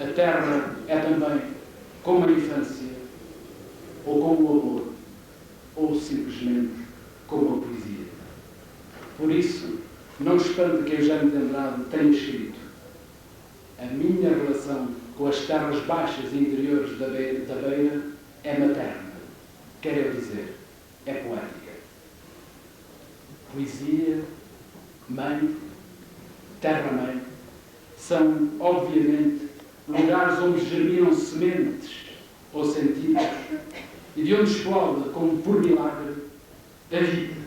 A terra é também como a infância, ou como o amor, ou simplesmente como a poesia. Por isso, não espante que Eugênio de Andrade tenha escrito: a minha relação com as terras baixas e interiores da beira é materna, quer eu dizer, é poética. Poesia, mãe, terra-mãe, são, obviamente, lugares onde germinam sementes ou sentidos e de onde explode, como por milagre, a vida.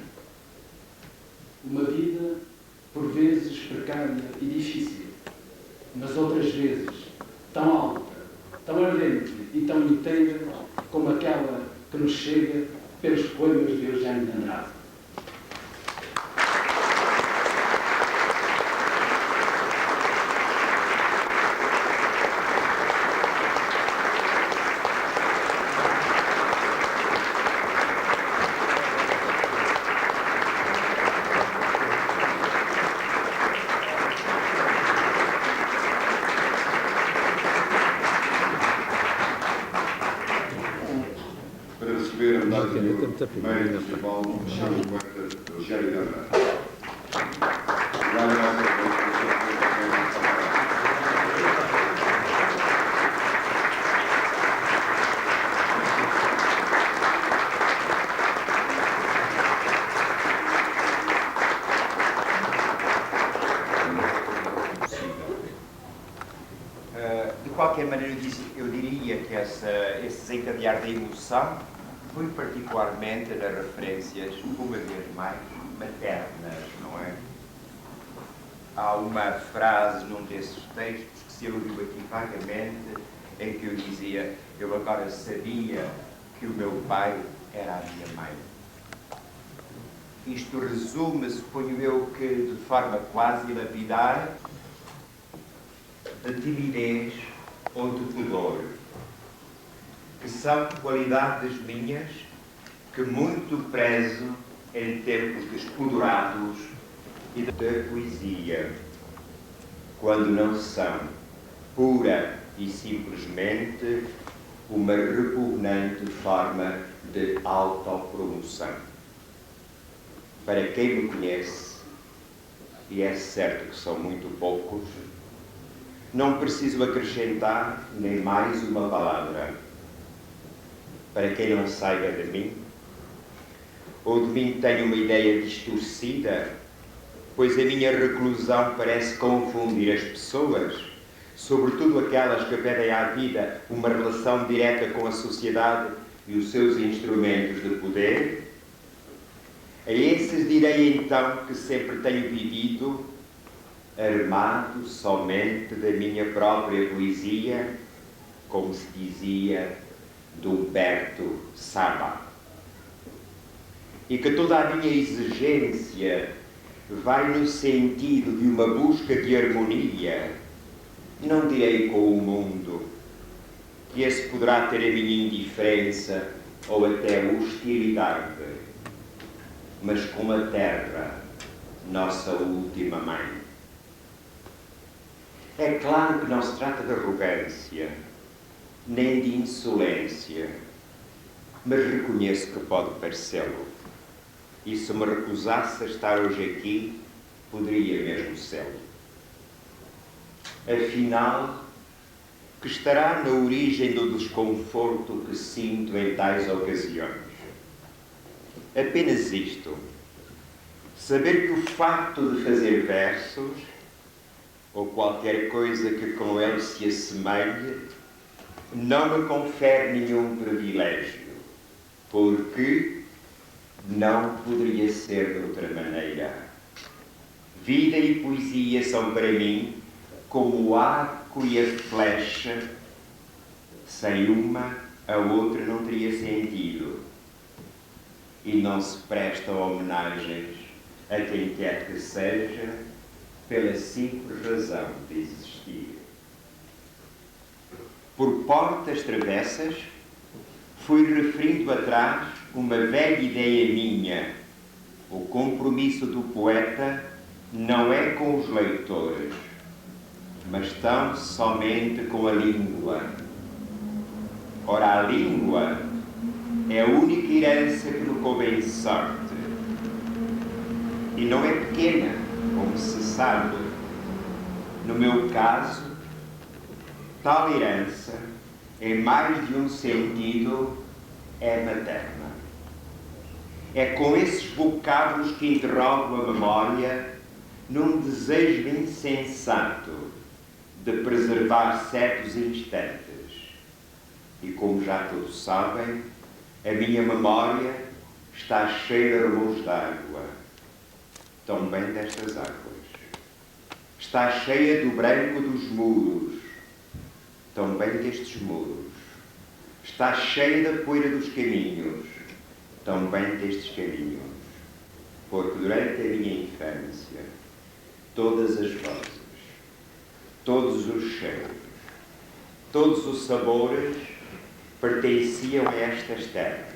Uma vida, por vezes, precária e difícil, mas outras vezes tão alta, tão ardente e tão inteira como aquela que nos chega pelos poemas de Eugênio de Andrade. Meio municipal, chama o poeta Eugênio de Andrade. De qualquer maneira, eu diria que esse desencadear da emoção foi particularmente nas referências, uma vez mais, maternas, não é? Há uma frase num desses textos que se aludiu aqui vagamente, em que eu dizia: eu agora sabia que o meu pai era a minha mãe. Isto resume, suponho eu, que de forma quase lapidar, de timidez ou de pudor, que são qualidades minhas que muito prezo em tempos despodurados e da poesia, quando não são pura e simplesmente uma repugnante forma de autopromoção. Para quem me conhece, e é certo que são muito poucos, não preciso acrescentar nem mais uma palavra. Para quem não saiba de mim, ou de mim tenha uma ideia distorcida, pois a minha reclusão parece confundir as pessoas, sobretudo aquelas que pedem à vida uma relação direta com a sociedade e os seus instrumentos de poder. A esses direi então que sempre tenho vivido armado somente da minha própria poesia, como se dizia de Humberto Saba, e que toda a minha exigência vai no sentido de uma busca de harmonia, não direi com o mundo, que esse poderá ter a minha indiferença ou até hostilidade, mas com a terra, nossa última mãe. É claro que não se trata de arrogância, nem de insolência, mas reconheço que pode parecê-lo. E se me recusasse a estar hoje aqui, poderia mesmo ser. Afinal, que estará na origem do desconforto que sinto em tais ocasiões? Apenas isto: saber que o facto de fazer versos, ou qualquer coisa que com ele se assemelhe, não me confere nenhum privilégio, porque não poderia ser de outra maneira. Vida e poesia são para mim como o arco e a flecha. Sem uma, a outra não teria sentido. E não se prestam homenagens a quem quer que seja pela simples razão de existir. Por portas travessas, fui referindo atrás uma velha ideia minha. O compromisso do poeta não é com os leitores, mas tão somente com a língua. Ora, a língua é a única herança que lhe coube em sorte. E não é pequena, como se sabe. No meu caso, tal herança, em mais de um sentido, é materna. É com esses vocábulos que interrogo a memória num desejo insensato de preservar certos instantes. E como já todos sabem, a minha memória está cheia de reluz d'água, também destas águas. Está cheia do branco dos muros, também destes muros. Está cheia da poeira dos caminhos, também destes caminhos. Porque durante a minha infância, todas as vozes, todos os cheiros, todos os sabores pertenciam a estas terras.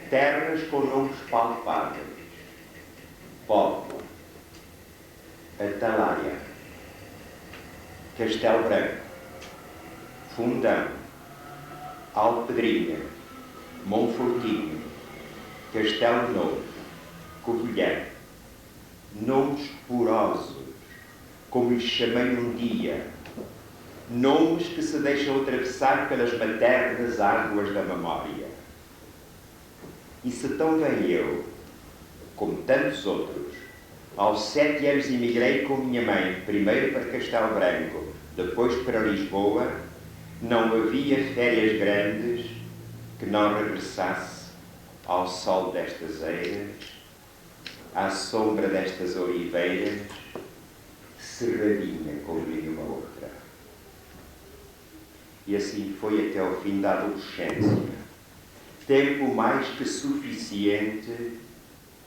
Terras com nomes palpáveis. Póvoa, Atalaia, Castelo Branco, Fundão, Alpedrinha, Monfortinho, Castelo Novo, Covilhã. Nomes porosos, como lhes chamei um dia. Nomes que se deixam atravessar pelas maternas águas da memória. E se também eu, como tantos outros, aos 7 anos emigrei com minha mãe, primeiro para Castelo Branco, depois para Lisboa, não havia férias grandes que não regressasse ao sol destas eiras, à sombra destas oliveiras, cerradinha como nenhuma outra. E assim foi até ao fim da adolescência, tempo mais que suficiente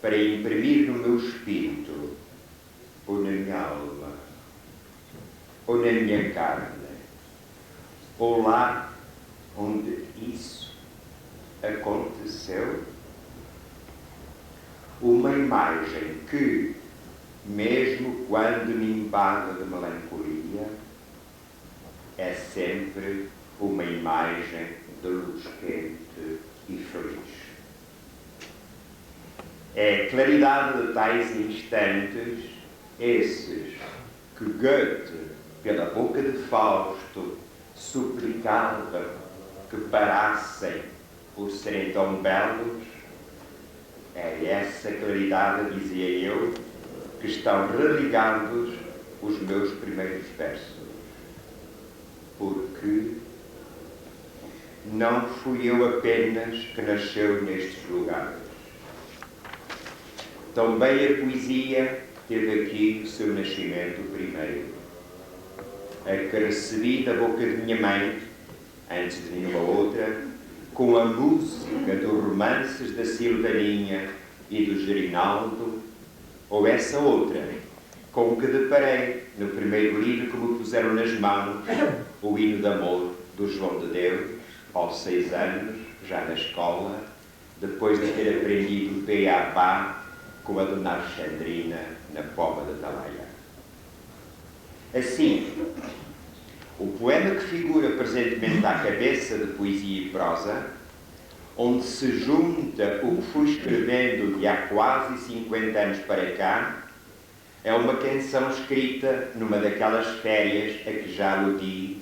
para imprimir no meu espírito, ou na minha alma, ou na minha carne, ou lá onde isso aconteceu, uma imagem que, mesmo quando me invade de melancolia, é sempre uma imagem de luz quente e feliz. É a claridade de tais instantes, esses que Goethe, pela boca de Fausto, suplicava que parassem por serem tão belos. É essa claridade, dizia eu, que estão religados os meus primeiros versos. Porque não fui eu apenas que nasceu nestes lugares. Também a poesia teve aqui o seu nascimento primeiro. A que recebi da boca de minha mãe, antes de nenhuma outra, com a música dos romances da Silvaninha e do Gerinaldo, ou essa outra, com que deparei no primeiro livro que me puseram nas mãos, o hino de amor do João de Deus, aos 6 anos, já na escola, depois de ter aprendido Beabá com a Dona Alexandrina na Póvoa de Atalaia. Assim, o poema que figura presentemente à cabeça de poesia e prosa, onde se junta o que fui escrevendo de há quase 50 anos para cá, é uma canção escrita numa daquelas férias a que já aludi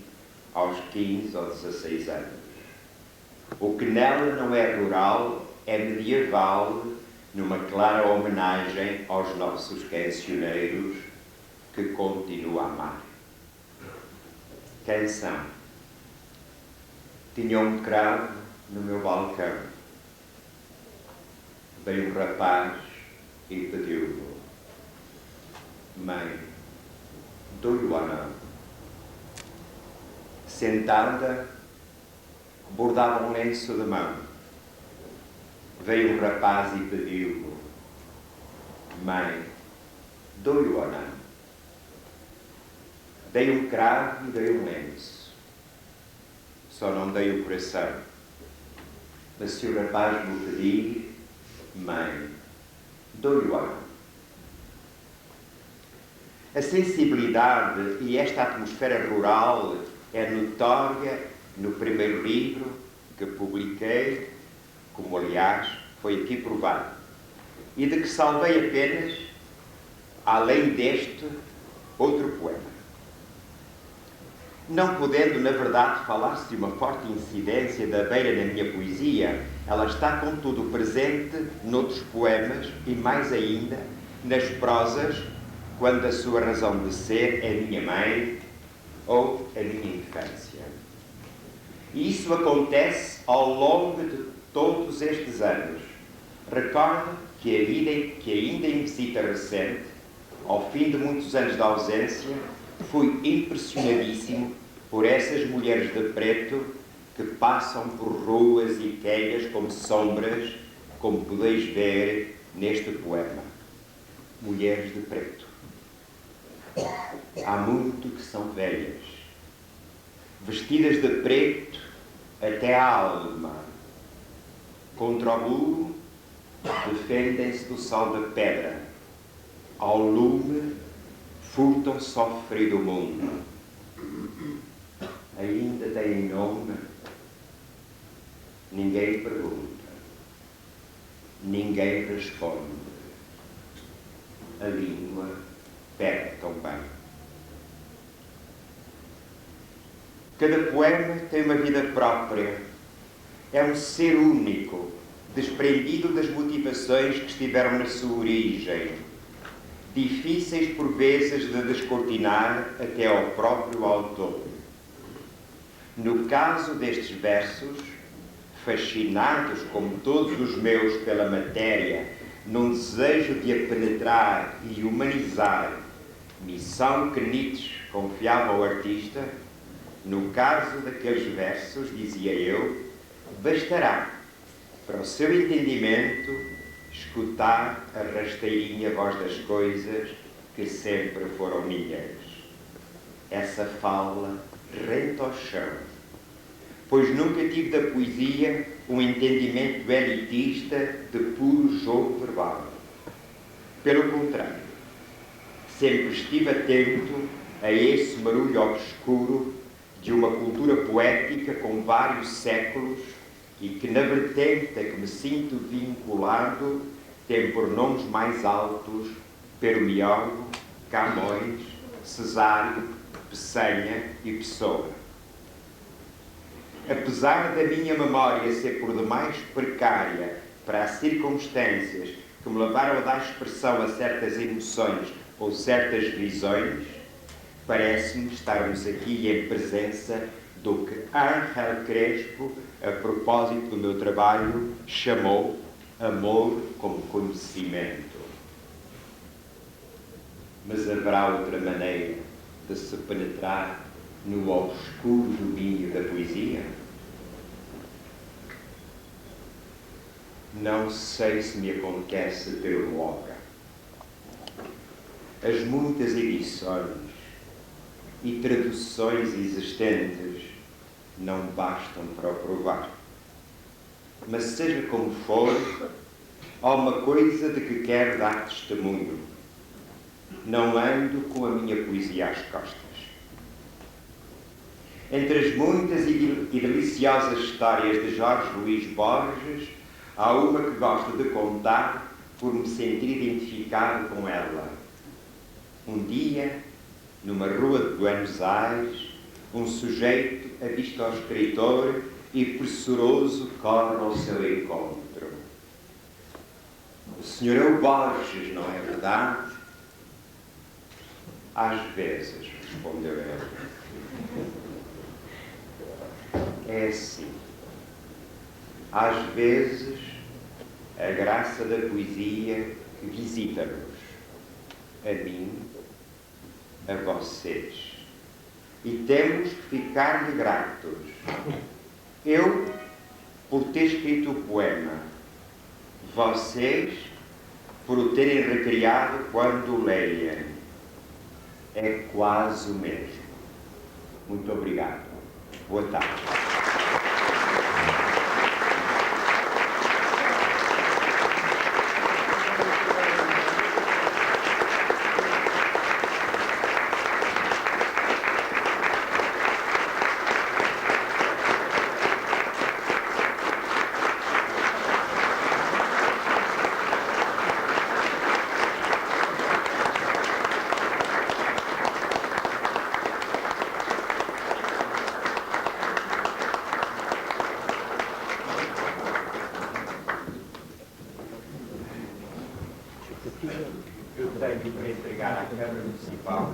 aos 15 ou 16 anos. O que nela não é rural, é medieval, numa clara homenagem aos nossos cancioneiros que continuo a amar. Canção. Tinha um cravo no meu balcão. Veio um rapaz e pediu-me: mãe, dou-lhe o anel. Sentada, bordava um lenço de mão. Veio um rapaz e pediu-me: mãe, dou-lhe o anel. Dei um cravo e dei um lenço. Só não dei o coração. Mas se o rapaz me pedir, mãe, dou-lhe o anel. A sensibilidade e esta atmosfera rural é notória no primeiro livro que publiquei, como aliás foi aqui provado, e de que salvei apenas, além deste, outro poema. Não podendo, na verdade, falar-se de uma forte incidência da beira na minha poesia, ela está, contudo, presente noutros poemas e, mais ainda, nas prosas, quando a sua razão de ser é minha mãe ou a minha infância. E isso acontece ao longo de todos estes anos. Recordo que a vida que ainda em visita recente, ao fim de muitos anos de ausência, fui impressionadíssimo por essas mulheres de preto que passam por ruas e queiras como sombras, como podeis ver neste poema. Mulheres de preto. Há muito que são velhas, vestidas de preto até à alma. Contra o muro, defendem-se do sol da pedra. Ao lume, furtam sofrido o mundo. Ainda têm nome? Ninguém pergunta. Ninguém responde. A língua perde também. Cada poema tem uma vida própria. É um ser único, desprendido das motivações que estiveram na sua origem, difíceis por vezes de descortinar até ao próprio autor. No caso destes versos, fascinados como todos os meus pela matéria, num desejo de a penetrar e humanizar, missão que Nietzsche confiava ao artista, no caso daqueles versos, dizia eu, bastará para o seu entendimento escutar a rasteirinha voz das coisas que sempre foram minhas. Essa fala rente ao chão, pois nunca tive da poesia um entendimento elitista de puro jogo verbal. Pelo contrário, sempre estive atento a esse barulho obscuro de uma cultura poética com vários séculos e que, na vertente a que me sinto vinculado, tem por nomes mais altos Permiólogo, Camões, Cesário, Pessanha e Pessoa. Apesar da minha memória ser por demais precária para as circunstâncias que me levaram a dar expressão a certas emoções ou certas visões, parece-me estarmos aqui em presença do que Ángel Crespo, a propósito do meu trabalho, chamou amor como conhecimento. Mas haverá outra maneira de se penetrar no obscuro domínio da poesia? Não sei se me acontece ter logo. As muitas edições e traduções existentes não bastam para o provar. Mas seja como for, há uma coisa de que quero dar testemunho. Não ando com a minha poesia às costas. Entre as muitas e deliciosas histórias de Jorge Luís Borges, há uma que gosto de contar por me sentir identificado com ela. Um dia, numa rua de Buenos Aires, um sujeito avista ao escritor e pressuroso corre ao seu encontro. O senhor é o Borges, não é verdade? Às vezes, respondeu ele. É assim. Às vezes, a graça da poesia visita-nos, a mim, a vocês. E temos que ficar-lhe gratos. Eu, por ter escrito o poema, vocês, por o terem recriado quando o leem. É quase o mesmo. Muito obrigado. Boa tarde. entregar à Câmara Municipal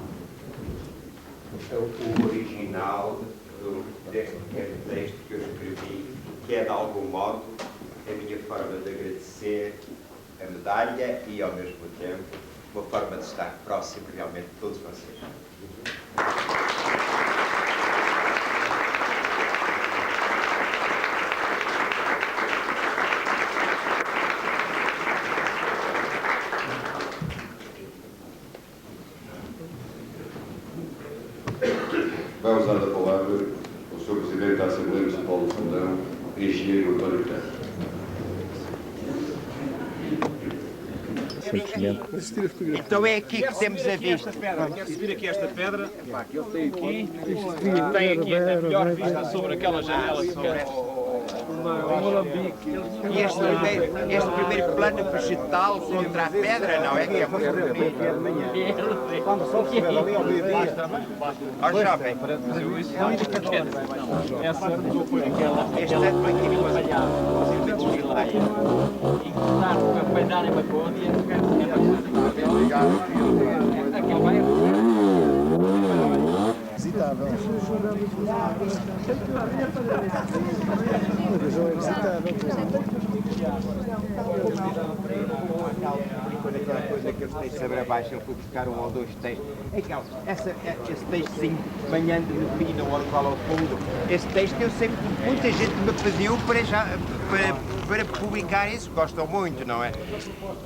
o original deste pequeno texto que eu escrevi, que é de algum modo a minha forma de agradecer a medalha e ao mesmo tempo uma forma de estar próximo realmente de todos vocês. Vai usar a palavra o Sr. Presidente da Assembleia Municipal de Fundão, engenheiro António Terra. Então é aqui que temos a vista. Quer subir aqui esta pedra? Eu tenho aqui. Tem aqui a melhor vista sobre aquela janela que quer. E este primeiro plano vegetal contra a pedra, não é? Que é muito bonito. Quando só se vê ali ao meio-dia. Ó jovem, este ano aqui no Visitável. Aquela coisa que eu têm de saber abaixo, ele foi buscar um ou dois textos. Esse textozinho, manhã de Nepina, o qual ao fundo, esse texto eu sempre, muita gente me pediu para publicar isso, gostam muito, não é?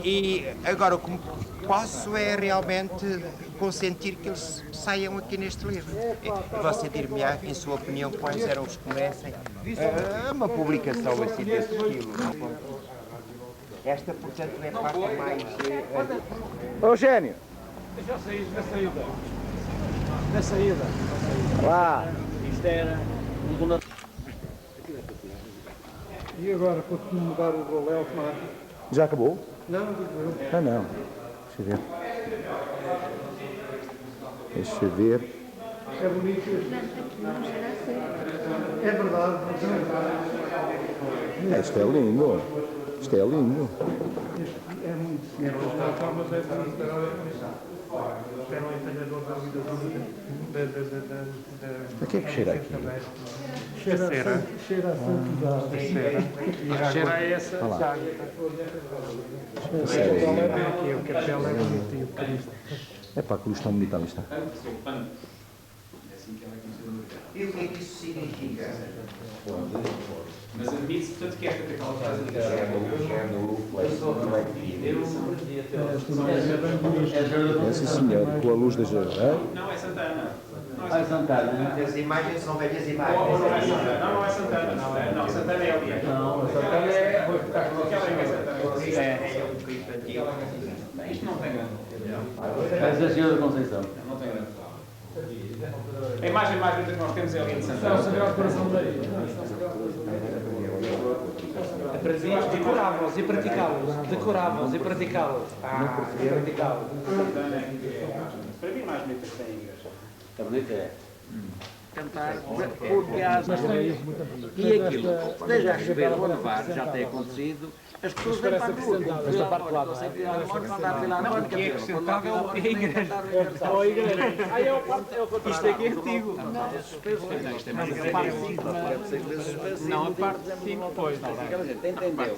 E agora o que posso é realmente consentir que eles saiam aqui neste livro. E você dir-me-á, em sua opinião, quais eram os que merecem uma publicação assim desse estilo. Esta, portanto, é a parte mais... Eugênio! Já saí na saída. Na saída. Lá! Isto era um donativo. E agora, para comemorar o rolé automático? Já acabou? Não, digo eu. Ah, não. Deixa eu ver. Deixa eu ver. É bonito este. É verdade. Isto é lindo. Isto é lindo. É muito dinheiro. Mas é bonito. Espero aí tenha dor da vida O que é que cheira aqui? Cheira a santidade. Cheira a essa. Olha lá. Aqui o capela é bonito e o Cristo. É pá, que luz tão bonita ali está. E o que é que isso significa? Mas admite-se, portanto, que esta tecnologia É sim, senhor, com a luz da jarra. não é Santana. Ai, Santana. As imagens são velhas Não, imagens. não é Santana. Não é Santana. Não, Santana é ali. Não, Santana é. Aquela é Santana. É um Cristo antigo. Isto não tem grande. Essa é a Senhora da Conceição. Não tem grande. A imagem mais bonita que nós temos é ali de Santana. É o Sagrado Coração de Maria. Decorávamos e praticávamos. Decorávamos e praticávamos. E praticávamos. Para mim, mais bonita que tem a igreja. A bonita é. Cantar, porque as e aquilo, esteja a chover ou a nevar, já tem acontecido, as pessoas vêm para a rua. Esta parte lá, não sei, não, porque é acrescentável a igreja. Ou a igreja. Aí é o contrário. Isto aqui é antigo. Isto é mais a parte de cima. Não, a parte de cima, pois. Aquela gente entendeu.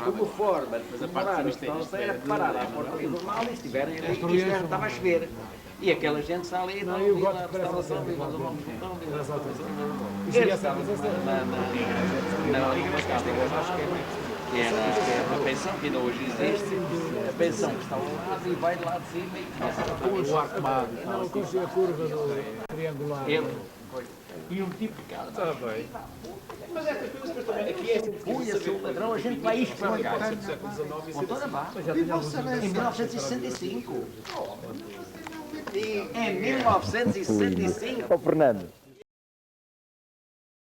Como forma de fazer parte era parar à porta do normal e estiverem ali, isto estava a chover. E aquela gente sai ali na restauração e nós vamos voltar. Eles estavam na que era uma pensão que ainda hoje existe, a pensão que está ao lado e vai de lá de cima e começa a o arcomado. Não, consigo a curva do triangular. E um tipo de cara. Está bem. Mas estas coisas depois também. Aqui é punha-se o ladrão, a gente vai esfregar. Com toda a barra. Em 1965. Em 1965. Ó, Fernando.